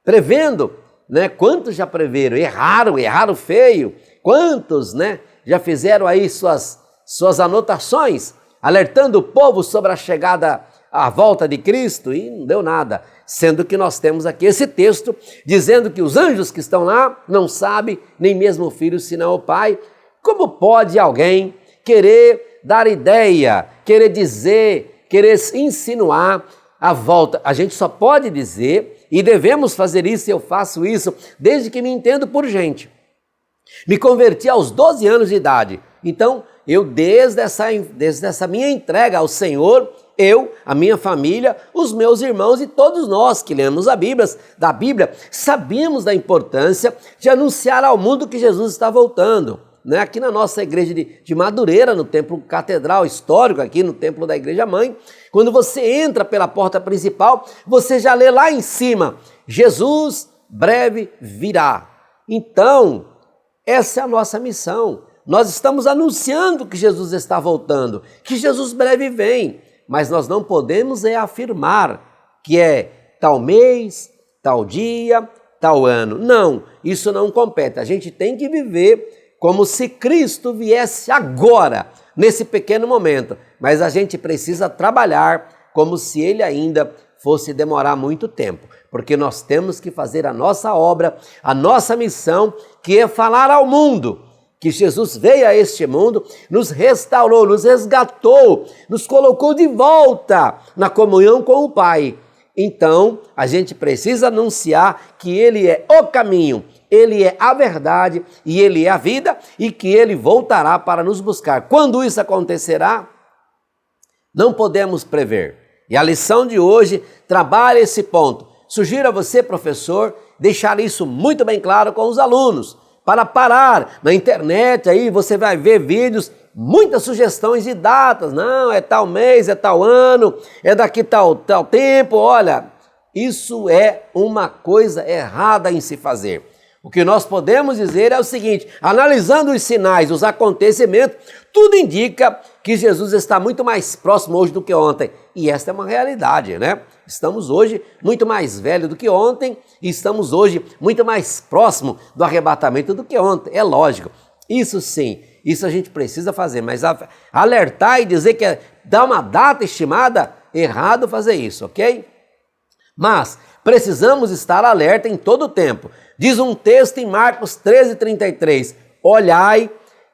prevendo, né? Quantos já preveram? Erraram feio. Quantos, né? Já fizeram aí suas anotações, alertando o povo sobre a chegada, a volta de Cristo, e não deu nada. Sendo que nós temos aqui esse texto dizendo que os anjos que estão lá não sabem, nem mesmo o Filho, senão o Pai. Como pode alguém querer dar ideia, querer dizer, querer insinuar a volta? A gente só pode dizer, e devemos fazer isso, e eu faço isso desde que me entendo por gente. Me converti aos 12 anos de idade. Então, eu desde essa minha entrega ao Senhor, eu, a minha família, os meus irmãos e todos nós que lemos da Bíblia, sabemos da importância de anunciar ao mundo que Jesus está voltando. Né? Aqui na nossa igreja de Madureira, no templo catedral histórico, aqui no templo da Igreja Mãe, quando você entra pela porta principal, você já lê lá em cima, Jesus breve virá. Então, essa é a nossa missão. Nós estamos anunciando que Jesus está voltando, que Jesus breve vem, mas nós não podemos afirmar que é tal mês, tal dia, tal ano. Não, isso não compete. A gente tem que viver como se Cristo viesse agora, nesse pequeno momento, mas a gente precisa trabalhar como se Ele ainda fosse demorar muito tempo, porque nós temos que fazer a nossa obra, a nossa missão, que é falar ao mundo que Jesus veio a este mundo, nos restaurou, nos resgatou, nos colocou de volta na comunhão com o Pai. Então, a gente precisa anunciar que Ele é o caminho, Ele é a verdade e Ele é a vida, e que Ele voltará para nos buscar. Quando isso acontecerá, não podemos prever. E a lição de hoje trabalha esse ponto. Sugiro a você, professor, deixar isso muito bem claro com os alunos, para parar na internet, aí você vai ver vídeos, muitas sugestões de datas, não, é tal mês, é tal ano, é daqui tal tempo. Olha, isso é uma coisa errada em se fazer. O que nós podemos dizer é o seguinte, analisando os sinais, os acontecimentos, tudo indica que Jesus está muito mais próximo hoje do que ontem. E esta é uma realidade, né? Estamos hoje muito mais velhos do que ontem e estamos hoje muito mais próximo do arrebatamento do que ontem. É lógico, isso sim, isso a gente precisa fazer, mas alertar e dizer que dá uma data estimada, errado fazer isso, ok? Mas precisamos estar alerta em todo o tempo. Diz um texto em Marcos 13:33, olhai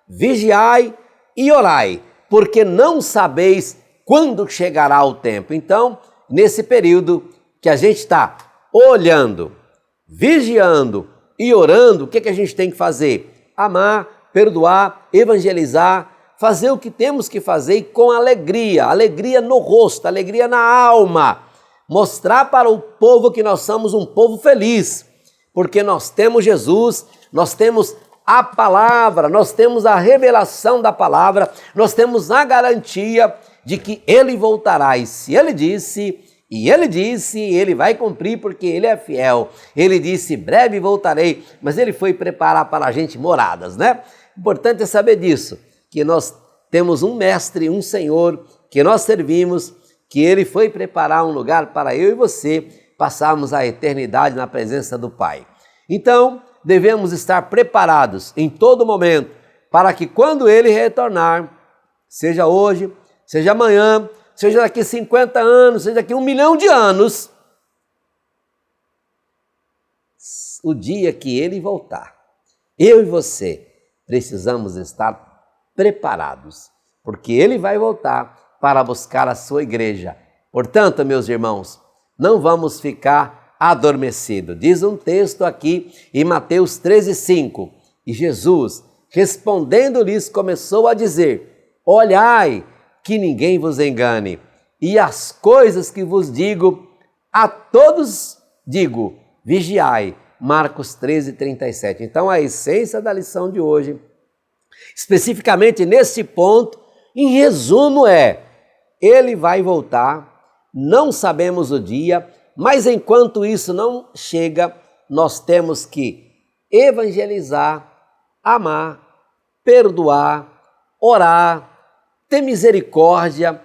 vigiai e orai, porque não sabeis quando chegará o tempo. Então, nesse período que a gente está olhando, vigiando e orando, o que a gente tem que fazer? Amar, perdoar, evangelizar, fazer o que temos que fazer com alegria, alegria no rosto, alegria na alma, mostrar para o povo que nós somos um povo feliz, porque nós temos Jesus, nós temos a palavra, nós temos a revelação da palavra, nós temos a garantia de que Ele voltará, e se Ele disse, Ele vai cumprir porque Ele é fiel. Ele disse, breve voltarei, mas Ele foi preparar para a gente moradas, né? Importante é saber disso, que nós temos um mestre, um Senhor, que nós servimos, que Ele foi preparar um lugar para eu e você passarmos a eternidade na presença do Pai. Então, devemos estar preparados em todo momento para que quando Ele retornar, seja hoje, seja amanhã, seja daqui 50 anos, seja daqui 1 milhão de anos, o dia que Ele voltar, eu e você precisamos estar preparados, porque Ele vai voltar para buscar a sua igreja. Portanto, meus irmãos, não vamos ficar adormecidos. Diz um texto aqui em Mateus 13:5, e Jesus, respondendo-lhes, começou a dizer, olhai, que ninguém vos engane, e as coisas que vos digo, a todos digo, vigiai. Marcos 13:37. Então, a essência da lição de hoje, especificamente nesse ponto, em resumo Ele vai voltar, não sabemos o dia, mas enquanto isso não chega, nós temos que evangelizar, amar, perdoar, orar, ter misericórdia,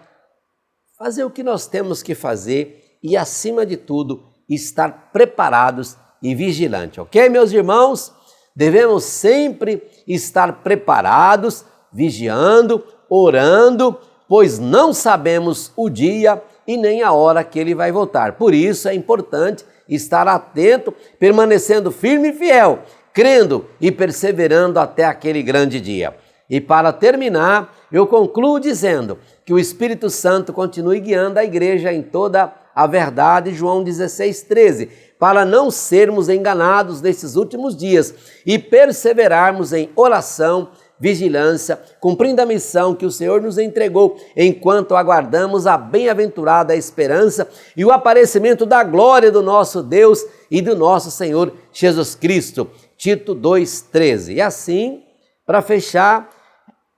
fazer o que nós temos que fazer e, acima de tudo, estar preparados e vigilantes, ok, meus irmãos? Devemos sempre estar preparados, vigiando, orando, pois não sabemos o dia e nem a hora que Ele vai voltar. Por isso é importante estar atento, permanecendo firme e fiel, crendo e perseverando até aquele grande dia. E para terminar, eu concluo dizendo que o Espírito Santo continue guiando a igreja em toda a verdade, João 16:13, para não sermos enganados nesses últimos dias e perseverarmos em oração, vigilância, cumprindo a missão que o Senhor nos entregou, enquanto aguardamos a bem-aventurada esperança e o aparecimento da glória do nosso Deus e do nosso Senhor Jesus Cristo. Tito 2:13. E assim, para fechar,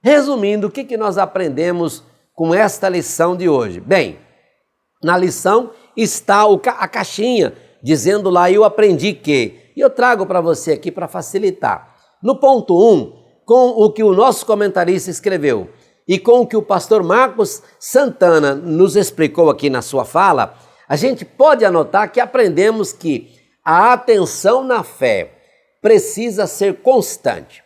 resumindo, o que nós aprendemos com esta lição de hoje? Bem, na lição está a caixinha, dizendo lá, eu aprendi que, e eu trago para você aqui para facilitar. No ponto 1, com o que o nosso comentarista escreveu e com o que o pastor Marcos Santana nos explicou aqui na sua fala, a gente pode anotar que aprendemos que a atenção na fé precisa ser constante.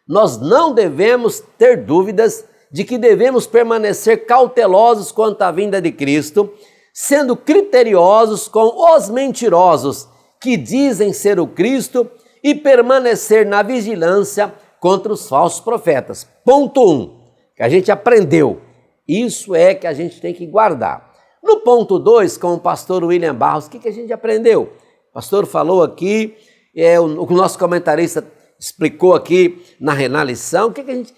Nós não devemos ter dúvidas de que devemos permanecer cautelosos quanto à vinda de Cristo, sendo criteriosos com os mentirosos que dizem ser o Cristo e permanecer na vigilância contra os falsos profetas. Ponto 1, que a gente aprendeu. Isso é que a gente tem que guardar. No ponto 2, com o pastor William Barros, o que a gente aprendeu? O pastor falou aqui, o nosso comentarista explicou aqui na lição,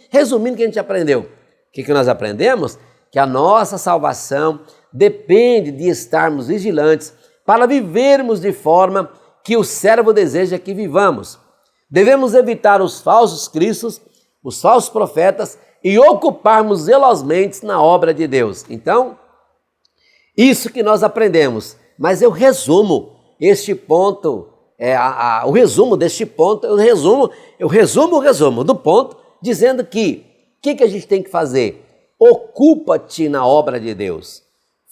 resumindo o que a gente aprendeu. O que nós aprendemos? Que a nossa salvação depende de estarmos vigilantes para vivermos de forma que o servo deseja que vivamos. Devemos evitar os falsos cristos, os falsos profetas e ocuparmos zelosamente na obra de Deus. Então, isso que nós aprendemos, mas eu resumo este ponto, o resumo deste ponto, eu resumo o resumo do ponto, dizendo que o que a gente tem que fazer? Ocupa-te na obra de Deus.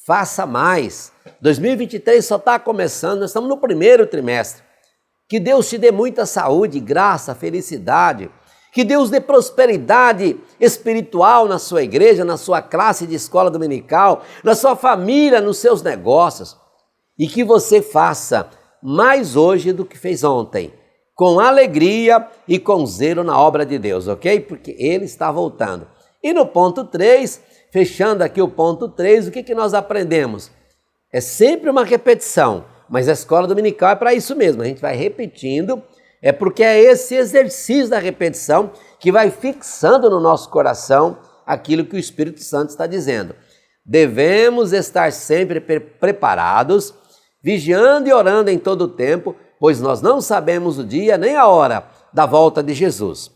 Faça mais. 2023 só está começando, nós estamos no primeiro trimestre. Que Deus te dê muita saúde, graça, felicidade. Que Deus dê prosperidade espiritual na sua igreja, na sua classe de escola dominical, na sua família, nos seus negócios. E que você faça mais hoje do que fez ontem. com alegria e com zelo na obra de Deus, ok? Porque Ele está voltando. E no ponto 3, fechando aqui o ponto 3, o que nós aprendemos? É sempre uma repetição, mas a escola dominical é para isso mesmo, a gente vai repetindo, é porque é esse exercício da repetição que vai fixando no nosso coração aquilo que o Espírito Santo está dizendo. Devemos estar sempre preparados, vigiando e orando em todo o tempo, pois nós não sabemos o dia nem a hora da volta de Jesus.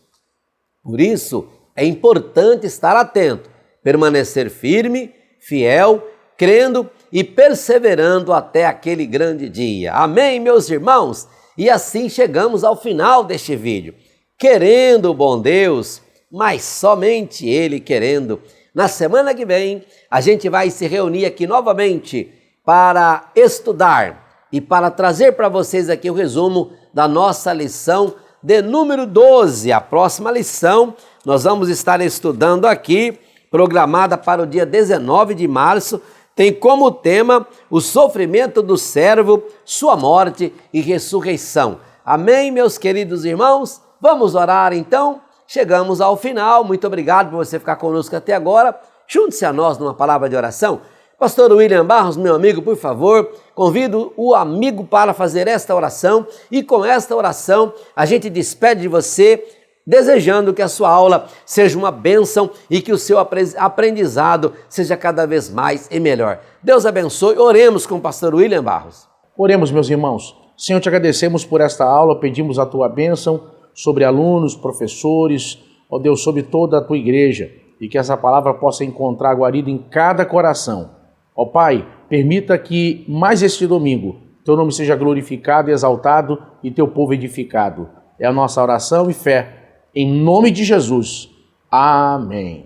Por isso, é importante estar atento, permanecer firme, fiel, crendo e perseverando até aquele grande dia. Amém, meus irmãos? E assim chegamos ao final deste vídeo. Querendo o bom Deus, mas somente Ele querendo. Na semana que vem, a gente vai se reunir aqui novamente para estudar e para trazer para vocês aqui o resumo da nossa lição de número 12. A próxima lição nós vamos estar estudando aqui, programada para o dia 19 de março, tem como tema o sofrimento do servo, sua morte e ressurreição. Amém, meus queridos irmãos? Vamos orar então? Chegamos ao final. Muito obrigado por você ficar conosco até agora. Junte-se a nós numa palavra de oração. Pastor William Barros, meu amigo, por favor, convido o amigo para fazer esta oração e com esta oração a gente despede de você, desejando que a sua aula seja uma bênção e que o seu aprendizado seja cada vez mais e melhor. Deus abençoe. Oremos com o pastor William Barros. Oremos, meus irmãos. Senhor, te agradecemos por esta aula, pedimos a tua bênção sobre alunos, professores, ó Deus, sobre toda a tua igreja, e que essa palavra possa encontrar guarida em cada coração. Ó Pai, permita que mais este domingo teu nome seja glorificado e exaltado e teu povo edificado. É a nossa oração e fé. Em nome de Jesus. Amém.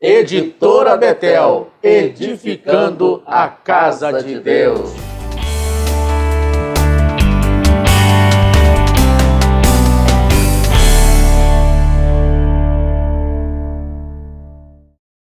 Editora Betel, edificando a casa de Deus.